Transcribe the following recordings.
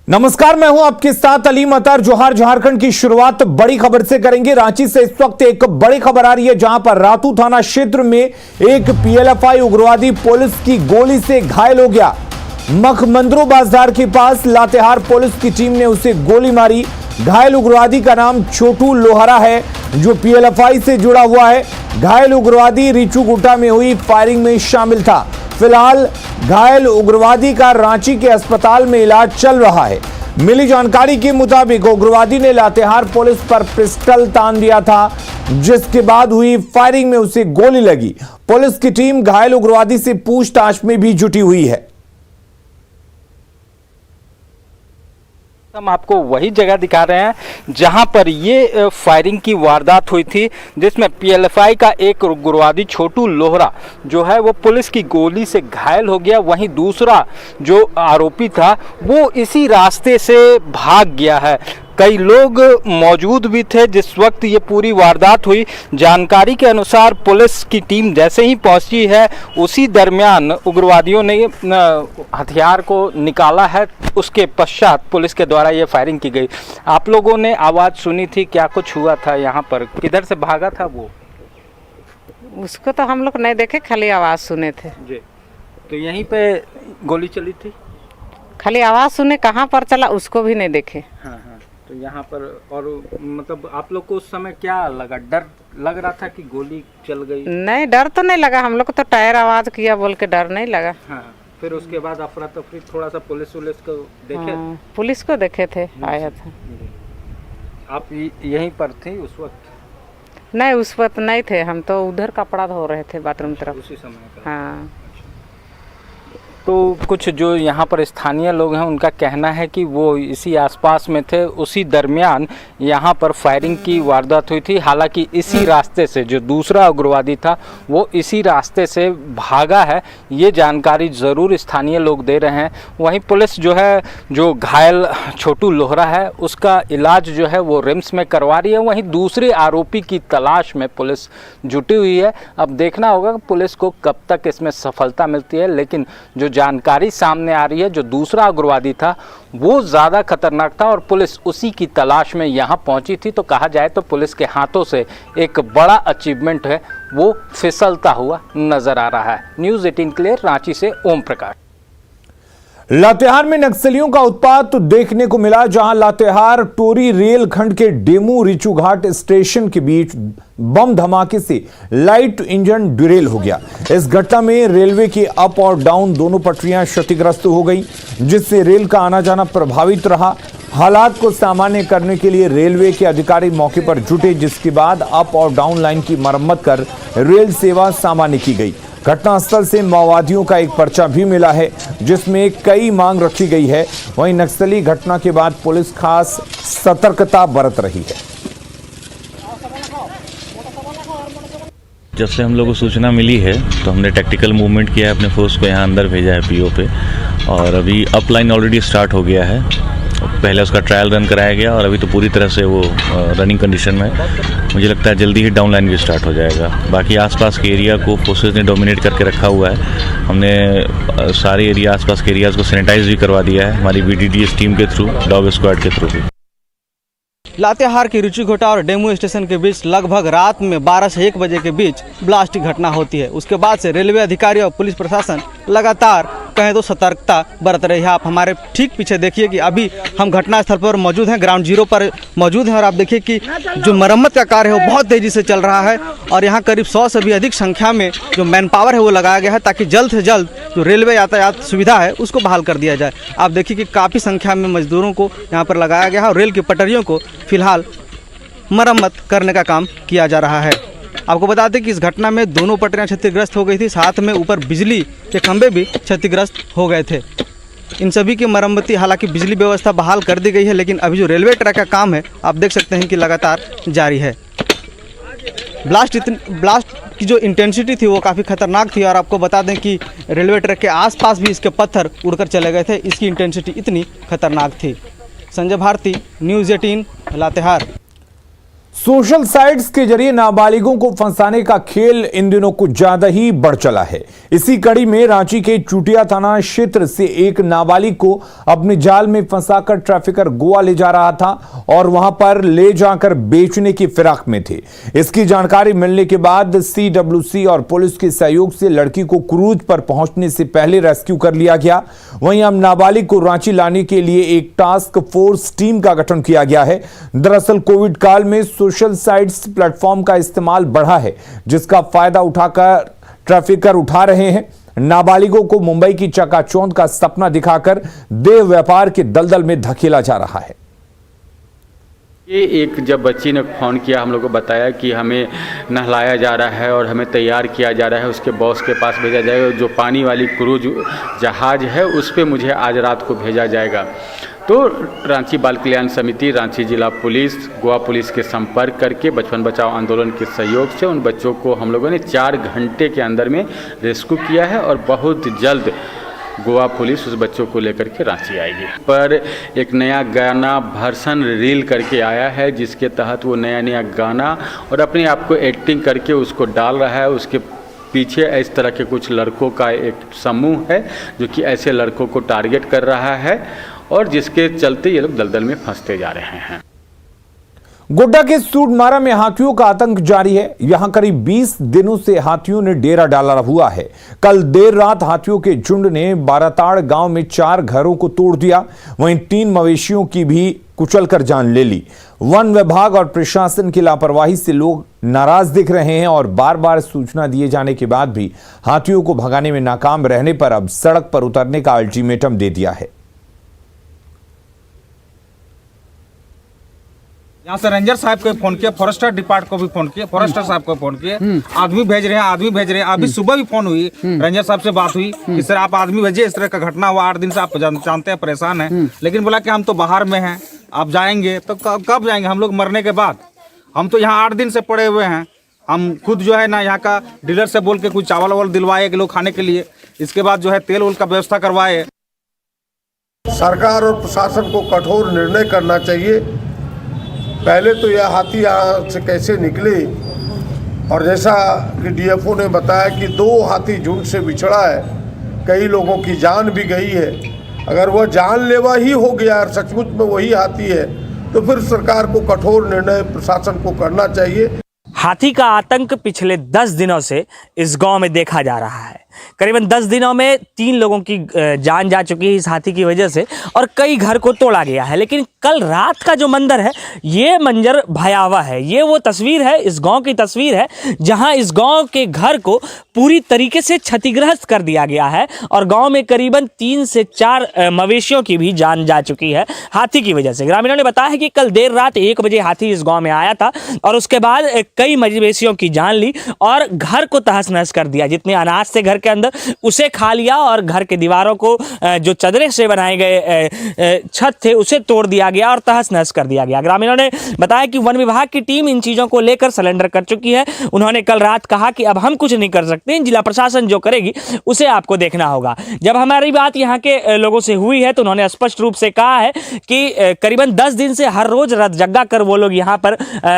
नमस्कार, मैं हूं आपके साथ अलीम अतर। जोहार। झारखंड की शुरुआत बड़ी खबर से करेंगे। रांची से इस वक्त एक बड़ी खबर आ रही है, जहां पर रातू थाना क्षेत्र में एक पीएलएफआई उग्रवादी पुलिस की गोली से घायल हो गया। मखमंदरो बाजार के पास लातेहार पुलिस की टीम ने उसे गोली मारी। घायल उग्रवादी का नाम छोटू लोहरा है, जो पीएलएफआई से जुड़ा हुआ है। घायल उग्रवादी रिचू गुटा में हुई फायरिंग में शामिल था। फिलहाल घायल उग्रवादी का रांची के अस्पताल में इलाज चल रहा है। मिली जानकारी के मुताबिक उग्रवादी ने लातेहार पुलिस पर पिस्टल तान दिया था, जिसके बाद हुई फायरिंग में उसे गोली लगी। पुलिस की टीम घायल उग्रवादी से पूछताछ में भी जुटी हुई है। हम आपको वही जगह दिखा रहे हैं जहां पर ये फायरिंग की वारदात हुई थी, जिसमें पीएलएफआई का एक उग्रवादी छोटू लोहरा जो है वो पुलिस की गोली से घायल हो गया। वहीं दूसरा जो आरोपी था वो इसी रास्ते से भाग गया है। कई लोग मौजूद भी थे जिस वक्त ये पूरी वारदात हुई। जानकारी के अनुसार पुलिस की टीम जैसे ही पहुंची है, उसी दरमियान उग्रवादियों ने हथियार को निकाला है। उसके पश्चात पुलिस के द्वारा ये फायरिंग की गई। आप लोगों ने आवाज़ सुनी थी, क्या कुछ हुआ था यहाँ पर? किधर से भागा था वो? उसको तो हम लोग नहीं देखे, खाली आवाज़ सुने थे जी। तो यहीं पे गोली चली थी? खाली आवाज़ सुने, कहाँ पर चला उसको भी नहीं देखे। हाँ। तो यहाँ पर और मतलब आप लोग को उस समय क्या लगा? डर लग रहा था कि गोली चल गई? नहीं, डर तो नहीं लगा। हम लोग को तो टायर आवाज़ किया बोल के डर नहीं लगा। हाँ। फिर उसके बाद अफरा तफरी, थोड़ा सा पुलिस को देखे? हाँ, पुलिस को देखे थे, आया था। आप यहीं पर थे उस वक्त? नहीं, उस वक्त नहीं थे, हम तो उधर कपड़ा धो रहे थे बाथरूम तरफ। उसी समय का? हाँ। तो कुछ जो यहाँ पर स्थानीय लोग हैं उनका कहना है कि वो इसी आसपास में थे, उसी दरमियान यहाँ पर फायरिंग की वारदात हुई थी। हालांकि इसी रास्ते से जो दूसरा उग्रवादी था वो इसी रास्ते से भागा है, ये जानकारी ज़रूर स्थानीय लोग दे रहे हैं। वहीं पुलिस जो है, जो घायल छोटू लोहरा है, उसका इलाज जो है वो रिम्स में करवा रही है। वहीं दूसरे आरोपी की तलाश में पुलिस जुटी हुई है। अब देखना होगा कि पुलिस को कब तक इसमें सफलता मिलती है। लेकिन जो जानकारी सामने आ रही है, जो दूसरा उग्रवादी था वो ज़्यादा खतरनाक था और पुलिस उसी की तलाश में यहाँ पहुंची थी। तो कहा जाए तो पुलिस के हाथों से एक बड़ा अचीवमेंट है वो फिसलता हुआ नजर आ रहा है। न्यूज़ 18 के लिए रांची से ओम प्रकाश। लातेहार में नक्सलियों का उत्पात देखने को मिला, जहां लातेहार टोरी रेल खंड के डेमू रिचू घाट स्टेशन के बीच बम धमाके से लाइट इंजन डिरेल हो गया। इस घटना में रेलवे की अप और डाउन दोनों पटरियां क्षतिग्रस्त हो गई, जिससे रेल का आना जाना प्रभावित रहा। हालात को सामान्य करने के लिए रेलवे के अधिकारी मौके पर जुटे, जिसके बाद अप और डाउन लाइन की मरम्मत कर रेल सेवा सामान्य की गई। घटनास्थल से माओवादियों का एक पर्चा भी मिला है, जिसमें कई मांग रखी गई है। वहीं नक्सली घटना के बाद पुलिस खास सतर्कता बरत रही है। जब से हम लोग को सूचना मिली है तो हमने टैक्टिकल मूवमेंट किया है, अपने फोर्स को यहाँ अंदर भेजा है पीओ पे, और अभी अप लाइन ऑलरेडी स्टार्ट हो गया है। पहले उसका ट्रायल रन कराया गया और अभी तो पूरी तरह से वो रनिंग कंडीशन में। मुझे लगता है जल्दी ही डाउन लाइन भी स्टार्ट हो जाएगा। बाकी आसपास के एरिया को फोर्सेज ने डोमिनेट करके रखा हुआ है। हमने सारे एरिया, आसपास के एरियाज़ को सैनिटाइज भी करवा दिया है हमारी बीडीडीएस टीम के थ्रू, डॉग स्क्वाड के थ्रू भी। लातेहार के रिचू घाट और डेमू स्टेशन के बीच लगभग रात में 12 से 1 बजे के बीच ब्लास्ट की घटना होती है। उसके बाद से रेलवे अधिकारी और पुलिस प्रशासन लगातार कहें तो सतर्कता बरत रही है। आप हमारे ठीक पीछे देखिए कि अभी हम घटनास्थल पर मौजूद हैं, ग्राउंड जीरो पर मौजूद हैं, और आप देखिए कि जो मरम्मत का कार्य है वो बहुत तेज़ी से चल रहा है। और यहाँ करीब 100 से भी अधिक संख्या में जो मैन पावर है वो लगाया गया है, ताकि जल्द से जल्द जो रेलवे यातायात सुविधा है उसको बहाल कर दिया जाए। आप देखिए कि काफ़ी संख्या में मजदूरों को यहाँ पर लगाया गया है और रेल की पटरियों को फिलहाल मरम्मत करने का काम किया जा रहा है। आपको बता दें कि इस घटना में दोनों पटरियां क्षतिग्रस्त हो गई थी, साथ में ऊपर बिजली के खंभे भी क्षतिग्रस्त हो गए थे। इन सभी की मरम्मती, हालांकि बिजली व्यवस्था बहाल कर दी गई है, लेकिन अभी जो रेलवे ट्रैक का काम है आप देख सकते हैं कि लगातार जारी है। ब्लास्ट की जो इंटेंसिटी थी वो काफ़ी खतरनाक थी, और आपको बता दें कि रेलवे ट्रैक के आसपास भी इसके पत्थर उड़कर चले गए थे, इसकी इंटेंसिटी इतनी खतरनाक थी। Sanjay Bharati, news 18, Latehar. Social sites के जरिए नाबालिगों को फंसाने का खेल इन दिनों कुछ ज्यादा ही बढ़ चला है। इसी कड़ी में रांची के चुटिया थाना क्षेत्र से एक नाबालिग को अपने जाल में फंसाकर ट्रैफिकर गोवा ले जा रहा था और वहां पर ले जाकर बेचने की फिराक में थे। इसकी जानकारी मिलने के बाद CWC और पुलिस के सहयोग से लड़की को क्रूज पर पहुंचने से पहले रेस्क्यू कर लिया गया। वहीं अब नाबालिग को रांची लाने के लिए एक टास्क फोर्स टीम का गठन किया गया है। दरअसल कोविड काल में सोशल साइट्स प्लेटफॉर्म का इस्तेमाल बढ़ा है, जिसका फायदा उठाकर ट्रैफिकर उठा रहे हैं। नाबालिगों को मुंबई की चकाचौंध का सपना दिखाकर देह व्यापार के दलदल में धकेला जा रहा है। ये एक जब बच्ची ने फ़ोन किया, हम लोग को बताया कि हमें नहलाया जा रहा है और हमें तैयार किया जा रहा है, उसके बॉस के पास भेजा जाएगा, जो पानी वाली क्रूज जहाज़ है उस पर मुझे आज रात को भेजा जाएगा। तो रांची बाल कल्याण समिति, रांची जिला पुलिस, गोवा पुलिस के संपर्क करके बचपन बचाओ आंदोलन के सहयोग से उन बच्चों को हम लोगों ने 4 घंटे के अंदर में रेस्क्यू किया है और बहुत जल्द गोवा पुलिस उस बच्चों को लेकर के रांची आएगी। पर एक नया गाना वर्सन रील करके आया है, जिसके तहत वो नया गाना और अपने आप को एक्टिंग करके उसको डाल रहा है। उसके पीछे इस तरह के कुछ लड़कों का एक समूह है जो कि ऐसे लड़कों को टारगेट कर रहा है और जिसके चलते ये लोग दलदल में फंसते जा रहे हैं। गोड्डा के सूडमारा में हाथियों का आतंक जारी है। यहां करीब 20 दिनों से हाथियों ने डेरा डाला हुआ है। कल देर रात हाथियों के झुंड ने बाराताड़ गांव में 4 घरों को तोड़ दिया। वहीं 3 मवेशियों की भी कुचलकर जान ले ली। वन विभाग और प्रशासन की लापरवाही से लोग नाराज दिख रहे हैं और बार बार सूचना दिए जाने के बाद भी हाथियों को भगाने में नाकाम रहने पर अब सड़क पर उतरने का अल्टीमेटम दे दिया है। यहाँ से रेंजर साहब को फोन किया, फॉरेस्टर डिपार्ट को भी फोन किया, फॉरेस्टर साहब को फोन किया, आदमी भेज रहे हैं, अभी सुबह भी फोन हुई, रेंजर साहब से बात हुई कि सर आप आदमी भेजिए, इस तरह का घटना हुआ, 8 दिन से आप जानते हैं परेशान हैं। लेकिन बोला कि हम तो बाहर में हैं, आप जाएंगे तो कब जाएंगे? हम लोग मरने के बाद, हम तो यहाँ 8 दिन से पड़े हुए हैं। हम खुद जो है ना यहाँ का डीलर से बोल के कुछ चावल वावल दिलवाए कि लोग खाने के लिए, इसके बाद जो है तेल उल का व्यवस्था करवाए। सरकार और प्रशासन को कठोर निर्णय करना चाहिए। पहले तो यह हाथी यहाँ से कैसे निकले, और जैसा कि DFO ने बताया कि 2 हाथी झुंड से बिछड़ा है, कई लोगों की जान भी गई है। अगर वह जानलेवा ही हो गया और सचमुच में वही हाथी है तो फिर सरकार को कठोर निर्णय प्रशासन को करना चाहिए। हाथी का आतंक पिछले 10 दिनों से इस गांव में देखा जा रहा है। करीबन 10 दिनों में 3 लोगों की जान जा चुकी है इस हाथी की वजह से और कई घर को तोड़ा गया है। लेकिन कल रात का जो मंजर है, ये मंजर भयावह है। ये वो तस्वीर है, इस गांव की तस्वीर है जहां इस गांव के घर को पूरी तरीके से क्षतिग्रस्त कर दिया गया है और गांव में करीबन 3 से 4 मवेशियों की भी जान जा चुकी है हाथी की वजह से। ग्रामीणों ने बताया है कि कल देर रात 1 बजे हाथी इस गाँव में आया था और उसके बाद कई मवेशियों की जान ली और घर को तहस नहस कर दिया। जितने अनाज थे घर के अंदर उसे खा लिया और घर के दीवारों को, जो चदरे से बनाए गए छत थे, उसे तोड़ दिया गया और तहस नहस कर दिया गया। ग्रामीणों ने बताया कि वन विभाग की टीम इन चीजों को लेकर सरेंडर कर चुकी है। उन्होंने कल रात कहा कि अब हम कुछ नहीं कर सकते, जिला प्रशासन जो करेगी उसे आपको देखना होगा। जब हमारी बात यहाँ के लोगों से हुई है तो उन्होंने स्पष्ट रूप से कहा है कि करीबन 10 दिन से हर रोज रात जगा कर वो लोग यहाँ पर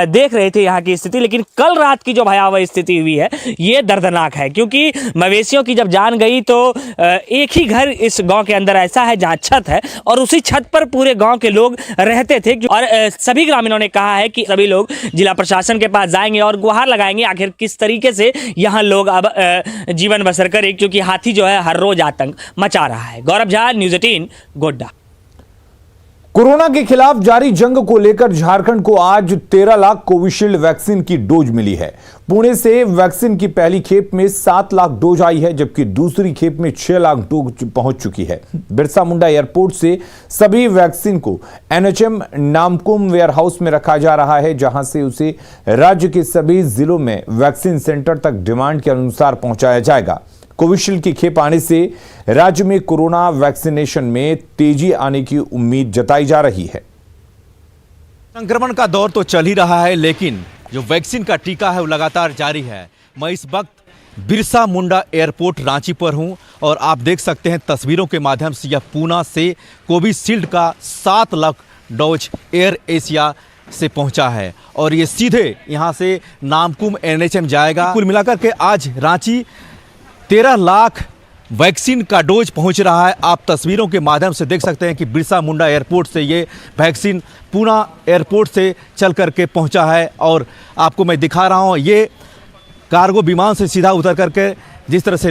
देख रहे थे यहाँ की स्थिति। लेकिन कल रात की जो भयावह स्थिति हुई है ये दर्दनाक है, क्योंकि मवेशियों की जब जान गई तो एक ही घर इस गांव के अंदर ऐसा है जहां छत है और उसी छत पर पूरे गांव के लोग रहते थे। और सभी ग्रामीणों ने कहा है कि सभी लोग जिला प्रशासन के पास जाएंगे और गुहार लगाएंगे आखिर किस तरीके से यहां लोग अब जीवन बसर करें, क्योंकि हाथी जो है हर रोज आतंक मचा रहा है। गौरव झा, न्यूज़ 18, गोड्डा। कोरोना के खिलाफ जारी जंग को लेकर झारखंड को आज 13 लाख कोविशील्ड वैक्सीन की डोज मिली है। पुणे से वैक्सीन की पहली खेप में 7 लाख डोज आई है, जबकि दूसरी खेप में 6 लाख डोज पहुंच चुकी है। बिरसा मुंडा एयरपोर्ट से सभी वैक्सीन को NHM नामकुम वेयरहाउस में रखा जा रहा है, जहां से उसे राज्य के सभी जिलों में वैक्सीन सेंटर तक डिमांड के अनुसार पहुंचाया जाएगा। कोविशील्ड की खेप आने से राज्य में कोरोना वैक्सीनेशन में तेजी आने की उम्मीद जताई जा रही है। संक्रमण का दौर तो चल ही रहा है, लेकिन जो वैक्सीन का टीका है वो लगातार जारी है। मैं इस वक्त बिरसा मुंडा एयरपोर्ट रांची पर हूं और आप देख सकते हैं तस्वीरों के माध्यम से यह पूना से कोविशील्ड का 7 लाख डोज एयर एशिया से पहुंचा है और ये सीधे यहां से नामकुम NHM जाएगा। कुल मिलाकर के आज रांची 13 लाख वैक्सीन का डोज पहुंच रहा है। आप तस्वीरों के माध्यम से देख सकते हैं कि बिरसा मुंडा एयरपोर्ट से ये वैक्सीन पूना एयरपोर्ट से चल करके पहुंचा है और आपको मैं दिखा रहा हूं ये कार्गो विमान से सीधा उतर करके जिस तरह से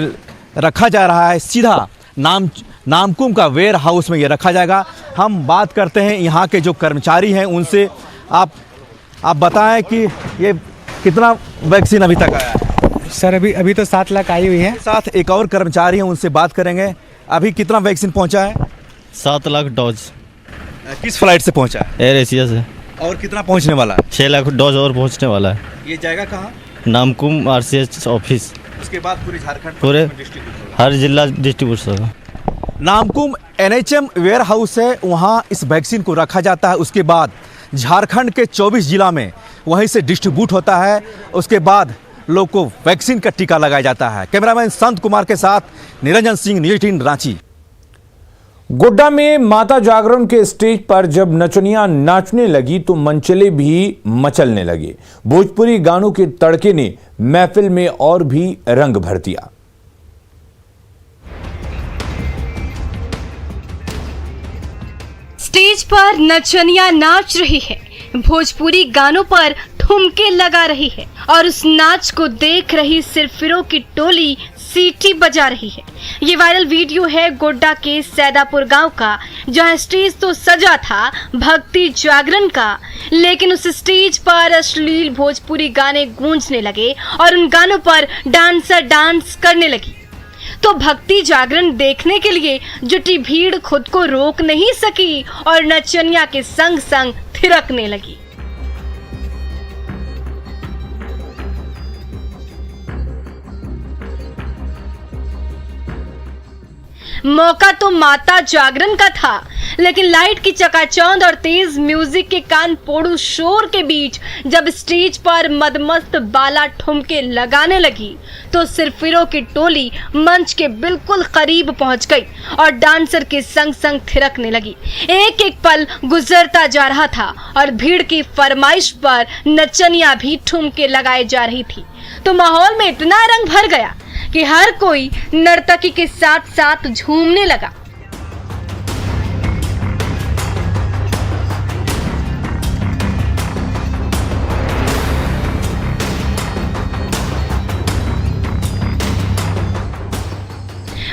रखा जा रहा है, सीधा नामकुम का वेयर हाउस में ये रखा जाएगा। हम बात करते हैं यहाँ के जो कर्मचारी हैं उनसे। आप बताएं कि ये कितना वैक्सीन अभी तक आया है? सर अभी तो 7 लाख आई हुई है। साथ एक और कर्मचारी हैं, उनसे बात करेंगे। अभी कितना वैक्सीन पहुंचा है? 7 लाख डोज। किस फ्लाइट से पहुंचा है? एयर एशिया से। और कितना पहुंचने वाला है? 6 लाख डोज और पहुंचने वाला है। ये जाएगा कहाँ? Namkum RCH office. उसके बाद पूरे झारखंड पूरे हर जिला डिस्ट्रीब्यूट होगा। नामकुम NHM वेयर हाउस है, वहाँ इस वैक्सीन को रखा जाता है। उसके बाद झारखंड के 24 जिला में वहीं से डिस्ट्रीब्यूट होता है। उसके बाद लोग को वैक्सीन का टीका लगाया जाता है। कैमरामैन संत कुमार के साथ निरंजन सिंह, न्यूज़ 18 रांची। गोड्डा में माता जागरण के स्टेज पर जब नचनियां नाचने लगी तो मंचले भी मचलने लगे। भोजपुरी गानों के तड़के ने महफिल में और भी रंग भर दिया। स्टेज पर नचनियां नाच रही है, भोजपुरी गानों पर ठुमके लगा रही है और उस नाच को देख रही सिरफिरों की टोली सीटी बजा रही है। ये वायरल वीडियो है गोड्डा के सैदापुर गांव का, जहां स्टेज तो सजा था भक्ति जागरण का, लेकिन उस स्टेज पर अश्लील भोजपुरी गाने गूंजने लगे और उन गानों पर डांसर डांस करने लगी। तो भक्ति जागरण देखने के लिए जुटी भीड़ खुद को रोक नहीं सकी और नचनिया के संग संग थिरकने लगी। मौका तो माता जागरण का था, लेकिन लाइट की चकाचौंध और तेज म्यूजिक के कान फोड़ू शोर के बीच जब स्टेज पर मदमस्त बाला ठुमके लगाने लगी तो सिरफिरों की टोली मंच के बिल्कुल करीब पहुंच गई और डांसर के संग संग थिरकने लगी। एक एक पल गुजरता जा रहा था और भीड़ की फरमाइश पर नचनिया भी ठुमके लगाए जा रही थी। तो माहौल में इतना रंग भर गया कि हर कोई नर्तकी के साथ साथ झूमने लगा।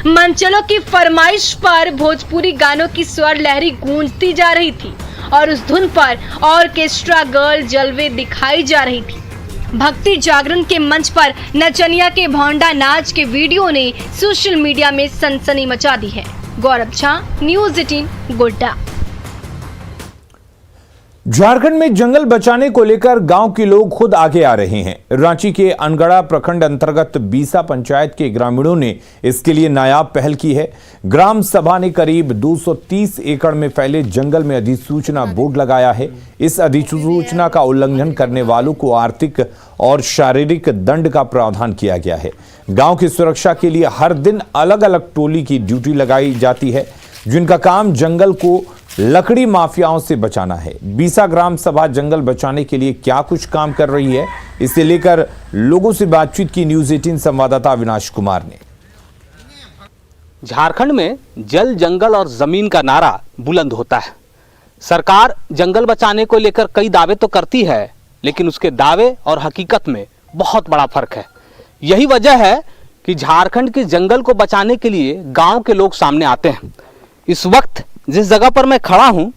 मंचलों की फरमाइश पर भोजपुरी गानों की स्वर लहरी गूंजती जा रही थी और उस धुन पर ऑर्केस्ट्रा गर्ल जलवे दिखाई जा रही थी। भक्ति जागरण के मंच पर नचनिया के भौंडा नाच के वीडियो ने सोशल मीडिया में सनसनी मचा दी है। गौरव झा, न्यूज़ 18 गोड्डा। झारखंड में जंगल बचाने को लेकर गांव के लोग खुद आगे आ रहे हैं। रांची के अनगढ़ा प्रखंड अंतर्गत बीसा पंचायत के ग्रामीणों ने इसके लिए नायाब पहल की है। ग्राम सभा ने करीब 230 एकड़ में फैले जंगल में अधिसूचना बोर्ड लगाया है। इस अधिसूचना का उल्लंघन करने वालों को आर्थिक और शारीरिक दंड का प्रावधान किया गया है। गांव की सुरक्षा के लिए हर दिन अलग अलग टोली की ड्यूटी लगाई जाती है, जिनका काम जंगल को लकड़ी माफियाओं से बचाना है। बीसा ग्राम सभा जंगल बचाने के लिए क्या कुछ काम कर रही है, इसे लेकर लोगों से बातचीत की न्यूज़ 18 संवाददाता अविनाश कुमार ने। झारखंड में जल, जंगल और जमीन का नारा बुलंद होता है। सरकार जंगल बचाने को लेकर कई दावे तो करती है, लेकिन उसके दावे और हकीकत में बहुत बड़ा फर्क है। यही वजह है कि झारखंड के जंगल को बचाने के लिए गांव के लोग सामने आते हैं। इस वक्त जिस जगह पर मैं खड़ा हूं,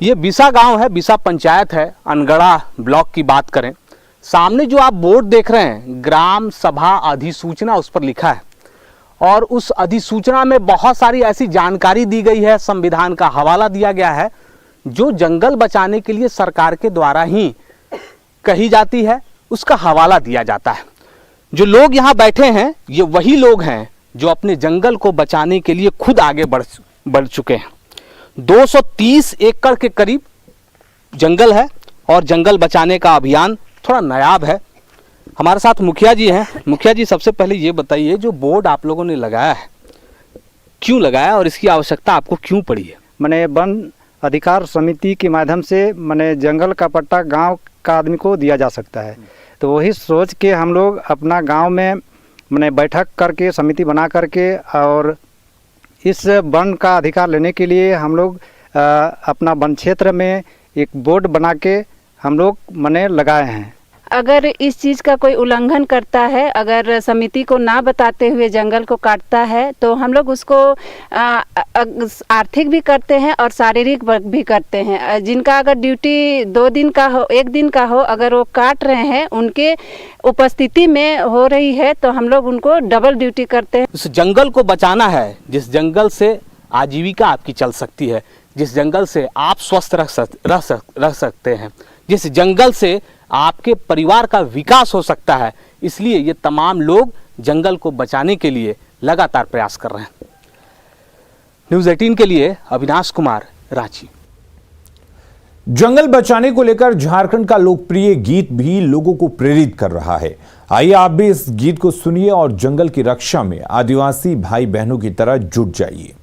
ये बीसा गांव है, बीसा पंचायत है, अनगढ़ा ब्लॉक की बात करें। सामने जो आप बोर्ड देख रहे हैं, ग्राम सभा अधिसूचना उस पर लिखा है और उस अधिसूचना में बहुत सारी ऐसी जानकारी दी गई है, संविधान का हवाला दिया गया है, जो जंगल बचाने के लिए सरकार के द्वारा ही कही जाती है, उसका हवाला दिया जाता है। जो लोग यहाँ बैठे हैं, ये वही लोग हैं जो अपने जंगल को बचाने के लिए खुद आगे बढ़ चुके हैं। 230 एकड़ के करीब जंगल है और जंगल बचाने का अभियान थोड़ा नायाब है। हमारे साथ मुखिया जी हैं। मुखिया जी, सबसे पहले ये बताइए, जो बोर्ड आप लोगों ने लगाया है, क्यों लगाया और इसकी आवश्यकता आपको क्यों पड़ी है? मैंने वन अधिकार समिति के माध्यम से माने जंगल का पट्टा गांव का आदमी को दिया जा सकता है। तो वही सोच के हम लोग अपना गांव में माने बैठक करके समिति बना करके और इस वन का अधिकार लेने के लिए हम लोग अपना वन क्षेत्र में एक बोर्ड बना के हम लोग माने लगाए हैं। अगर इस चीज़ का कोई उल्लंघन करता है, अगर समिति को ना बताते हुए जंगल को काटता है, तो हम लोग उसको आर्थिक भी करते हैं और शारीरिक भी करते हैं। जिनका अगर ड्यूटी 2 दिन का हो, 1 दिन का हो, अगर वो काट रहे हैं, उनके उपस्थिति में हो रही है, तो हम लोग उनको डबल ड्यूटी करते हैं। उस जंगल को बचाना है जिस जंगल से आजीविका आपकी चल सकती है, जिस जंगल से आप स्वस्थ रह सकते हैं, जिस जंगल से आपके परिवार का विकास हो सकता है। इसलिए ये तमाम लोग जंगल को बचाने के लिए लगातार प्रयास कर रहे हैं। न्यूज़ 18 के लिए अविनाश कुमार, रांची। जंगल बचाने को लेकर झारखंड का लोकप्रिय गीत भी लोगों को प्रेरित कर रहा है। आइए आप भी इस गीत को सुनिए और जंगल की रक्षा में आदिवासी भाई बहनों की तरह जुट जाइए।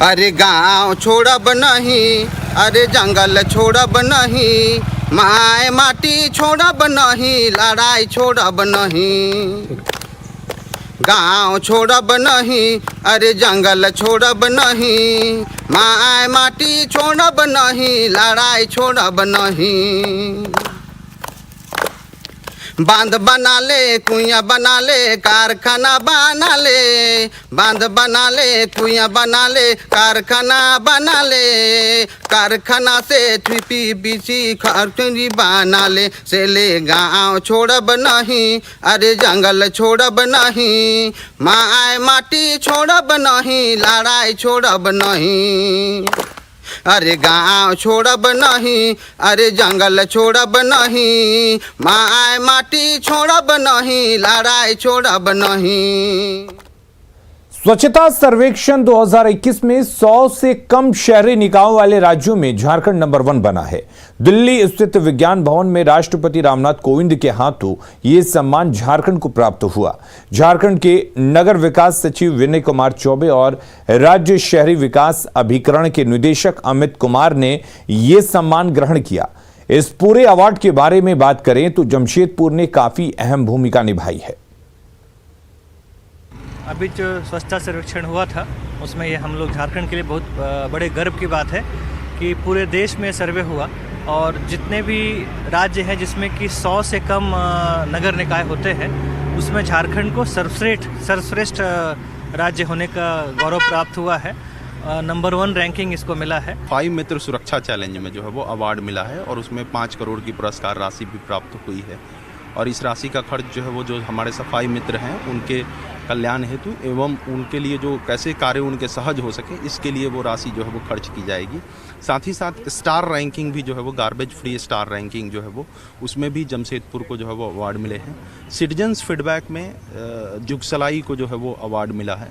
अरे गांव छोड़ब नहीं, अरे जंगल छोड़ब नहीं, माय माटी छोड़ब नहीं, लड़ाई छोड़ब नहीं। गांव छोड़ब नहीं, अरे जंगल छोड़ब नहीं, माय माटी छोड़ब नहीं, लड़ाई छोड़ब नहीं। बांध बना ले, कुइयाँ बना ले, कारखाना बना ले, बांध बना ले, कुइयाँ बना ले, कारखाना बना ले, कारखाना से PVC फैक्ट्री बना ले, से ले गाँव छोड़ब नहीं, अरे जंगल छोड़ब नहीं, माय माटी छोड़ब नहीं, लड़ाई छोड़ब नहीं। अरे गाँव छोड़ब नहीं, अरे जंगल छोड़ब नहीं, माय माटी छोड़ब नहीं, लड़ाई छोड़ब नहीं। स्वच्छता सर्वेक्षण 2021 में 100 से कम शहरी निकायों वाले राज्यों में झारखंड नंबर 1 बना है। दिल्ली स्थित विज्ञान भवन में राष्ट्रपति रामनाथ कोविंद के हाथों ये सम्मान झारखंड को प्राप्त हुआ। झारखंड के नगर विकास सचिव विनय कुमार चौबे और राज्य शहरी विकास अभिकरण के निदेशक अमित कुमार ने ये सम्मान ग्रहण किया। इस पूरे अवार्ड के बारे में बात करें तो जमशेदपुर ने काफी अहम भूमिका निभाई है। अभी जो स्वच्छता सर्वेक्षण हुआ था उसमें ये हम लोग झारखंड के लिए बहुत बड़े गर्व की बात है कि पूरे देश में सर्वे हुआ और जितने भी राज्य हैं जिसमें कि 100 से कम नगर निकाय होते हैं उसमें झारखंड को सर्वश्रेष्ठ राज्य होने का गौरव प्राप्त हुआ है। नंबर 1 रैंकिंग इसको मिला है। 5 मित्र सुरक्षा चैलेंज में जो है वो अवार्ड मिला है और उसमें 5 करोड़ की पुरस्कार राशि भी प्राप्त हुई है और इस राशि का खर्च जो है वो जो हमारे सफाई मित्र हैं उनके कल्याण हेतु एवं उनके लिए जो कैसे कार्य उनके सहज हो सके इसके लिए वो राशि जो है वो खर्च की जाएगी। साथ ही साथ स्टार रैंकिंग भी जो है वो गार्बेज फ्री स्टार रैंकिंग जो है वो उसमें भी जमशेदपुर को जो है वो अवार्ड मिले हैं। सिटीजन्स फीडबैक में जुगसलाई को जो है वो अवार्ड मिला है।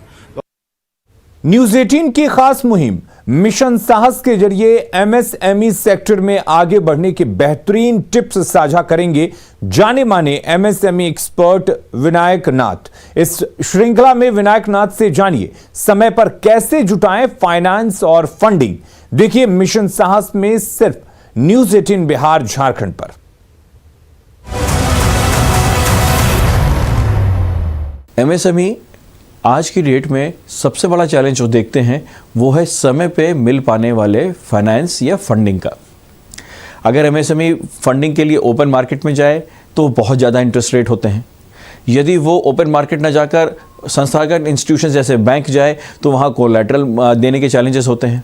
न्यूज 18 की खास मुहिम मिशन साहस के जरिए MSME सेक्टर में आगे बढ़ने के बेहतरीन टिप्स साझा करेंगे जाने माने MSME एक्सपर्ट विनायक नाथ। इस श्रृंखला में विनायक नाथ से जानिए समय पर कैसे जुटाएं फाइनेंस और फंडिंग। देखिए मिशन साहस में सिर्फ न्यूज 18 बिहार झारखंड पर। MSME आज की डेट में सबसे बड़ा चैलेंज जो देखते हैं वो है समय पे मिल पाने वाले फाइनेंस या फंडिंग का। अगर MSME फंडिंग के लिए ओपन मार्केट में जाए तो बहुत ज़्यादा इंटरेस्ट रेट होते हैं। यदि वो ओपन मार्केट ना जाकर संस्थागत इंस्टीट्यूशन जैसे बैंक जाए तो वहाँ कोलैटरल देने के चैलेंजेस होते हैं।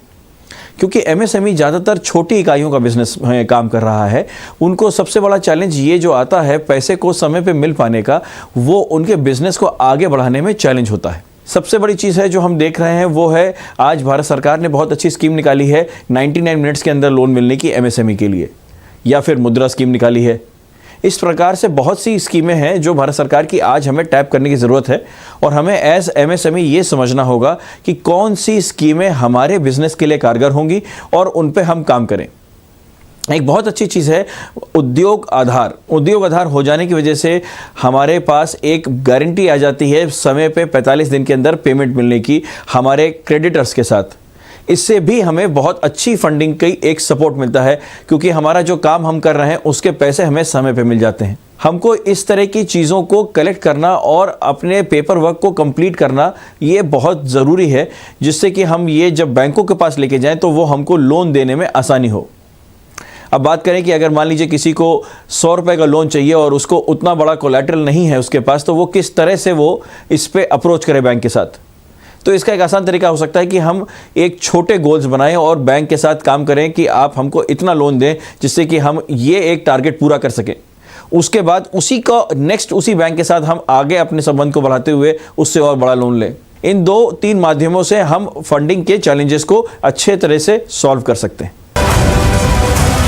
क्योंकि MSME ज़्यादातर छोटी इकाइयों का बिजनेस काम कर रहा है, उनको सबसे बड़ा चैलेंज ये जो आता है पैसे को समय पे मिल पाने का, वो उनके बिजनेस को आगे बढ़ाने में चैलेंज होता है। सबसे बड़ी चीज़ है जो हम देख रहे हैं वो है आज भारत सरकार ने बहुत अच्छी स्कीम निकाली है 99 मिनट्स के अंदर लोन मिलने की MSME के लिए, या फिर मुद्रा स्कीम निकाली है। इस प्रकार से बहुत सी स्कीमें हैं जो भारत सरकार की आज हमें टैप करने की ज़रूरत है और हमें एज MSME ये समझना होगा कि कौन सी स्कीमें हमारे बिजनेस के लिए कारगर होंगी और उन पे हम काम करें। एक बहुत अच्छी चीज़ है उद्योग आधार हो जाने की वजह से हमारे पास एक गारंटी आ जाती है समय पे 45 दिन के अंदर पेमेंट मिलने की हमारे क्रेडिटर्स के साथ। इससे भी हमें बहुत अच्छी फंडिंग की एक सपोर्ट मिलता है, क्योंकि हमारा जो काम हम कर रहे हैं उसके पैसे हमें समय पे मिल जाते हैं। हमको इस तरह की चीज़ों को कलेक्ट करना और अपने पेपर वर्क को कंप्लीट करना ये बहुत ज़रूरी है, जिससे कि हम ये जब बैंकों के पास लेके जाएं तो वो हमको लोन देने में आसानी हो। अब बात करें कि अगर मान लीजिए किसी को 100 रुपये का लोन चाहिए और उसको उतना बड़ा कोलैटरल नहीं है उसके पास, तो वो किस तरह से वो इस पे अप्रोच करे बैंक के साथ। तो इसका एक आसान तरीका हो सकता है कि हम एक छोटे गोल्स बनाएं और बैंक के साथ काम करें कि आप हमको इतना लोन दें जिससे कि हम ये एक टारगेट पूरा कर सकें। उसके बाद उसी का नेक्स्ट उसी बैंक के साथ हम आगे अपने संबंध को बढ़ाते हुए उससे और बड़ा लोन लें। इन 2-3 माध्यमों से हम फंडिंग के चैलेंजेस को अच्छे तरह से सॉल्व कर सकते हैं।